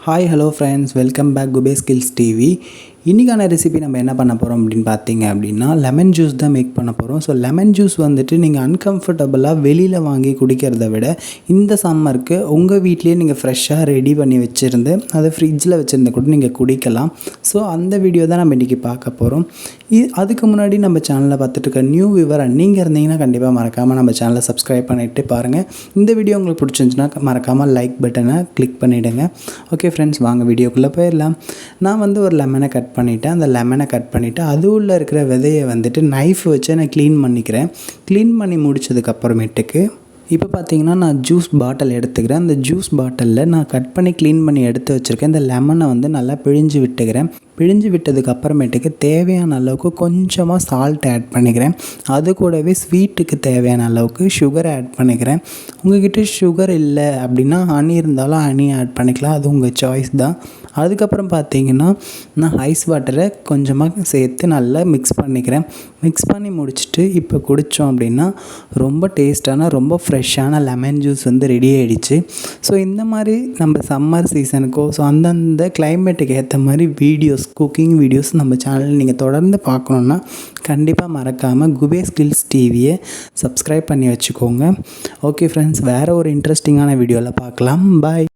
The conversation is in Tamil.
Hi hello friends, welcome back குபே ஸ்கில்ஸ் டிவி. இன்றைக்கான ரெசிபி நம்ம என்ன பண்ண போகிறோம் அப்படின்னு பார்த்தீங்க அப்படின்னா லெமன் ஜூஸ் தான் மேக் பண்ண போகிறோம். ஸோ லெமன் ஜூஸ் வந்துட்டு நீங்கள் அன்கம்ஃபர்டபுளாக வெளியில் வாங்கி குடிக்கிறத விட இந்த சம்மருக்கு உங்கள் வீட்லேயே நீங்கள் ஃப்ரெஷ்ஷாக ரெடி பண்ணி வச்சுருந்து அதை ஃப்ரிட்ஜில் வச்சுருந்து கூட நீங்கள் குடிக்கலாம். ஸோ அந்த வீடியோ தான் நம்ம இன்றைக்கி பார்க்க போகிறோம். அதுக்கு முன்னாடி நம்ம சேனலில் பார்த்துட்டு இருக்க நியூ வியூவராக நீங்கள் இருந்தீங்கன்னா கண்டிப்பாக மறக்காமல் நம்ம சேனலை சப்ஸ்கிரைப் பண்ணிவிட்டு பாருங்கள். இந்த வீடியோ உங்களுக்கு பிடிச்சிருந்துச்சுன்னா மறக்காமல் லைக் பட்டனை கிளிக் பண்ணிவிடுங்க. ஓகே ஃப்ரெண்ட்ஸ், வாங்க வீடியோக்குள்ளே போயிடலாம். நான் வந்து ஒரு லெமனை கட் பண்ணிவிட்டு அந்த லெமனை கட் பண்ணிவிட்டு அது உள்ளே இருக்கிற விதையை வந்துட்டு நைஃப் வச்சு நான் க்ளீன் பண்ணிக்கிறேன். க்ளீன் பண்ணி முடித்ததுக்கப்புறமேட்டுக்கு இப்போ பார்த்தீங்கன்னா நான் ஜூஸ் பாட்டில் எடுத்துக்கிறேன். அந்த ஜூஸ் பாட்டிலில் நான் கட் பண்ணி க்ளீன் பண்ணி எடுத்து வச்சுருக்கேன். இந்த லெமனை வந்து நல்லா பிழிஞ்சு விட்டுக்கிறேன். பிழிஞ்சு விட்டதுக்கு அப்புறமேட்டுக்கு தேவையான அளவுக்கு கொஞ்சமாக சால்ட் ஆட் பண்ணிக்கிறேன். அது கூடவே ஸ்வீட்டுக்கு தேவையான அளவுக்கு சுகர் ஆட் பண்ணிக்கிறேன். உங்கள்கிட்ட சுகர் இல்லை அப்படின்னா ஹனி இருந்தாலும் ஹனி ஆட் பண்ணிக்கலாம், அது உங்கள் சாய்ஸ் தான். அதுக்கப்புறம் பார்த்தீங்கன்னா நான் ஐஸ் வாட்டரை கொஞ்சமாக சேர்த்து நல்லா மிக்ஸ் பண்ணிக்கிறேன். மிக்ஸ் பண்ணி முடிச்சுட்டு இப்போ குடித்தோம் அப்படின்னா ரொம்ப டேஸ்ட்டான ரொம்ப ஃப்ரெஷ்ஷான லெமன் ஜூஸ் வந்து ரெடி ஆகிடுச்சு. ஸோ இந்த மாதிரி நம்ம சம்மர் சீசனுக்கோ ஸோ அந்தந்த கிளைமேட்டுக்கு ஏற்ற மாதிரி குக்கிங் வீடியோஸ் நம்ம சேனலில் நீங்கள் தொடர்ந்து பார்க்கணுன்னா கண்டிப்பாக மறக்காமல் குபே ஸ்கில்ஸ் டிவியை சப்ஸ்கிரைப் பண்ணி வச்சுக்கோங்க. ஓகே ஃப்ரெண்ட்ஸ், வேறு ஒரு இன்ட்ரெஸ்டிங்கான வீடியோவில் பார்க்கலாம். பாய்.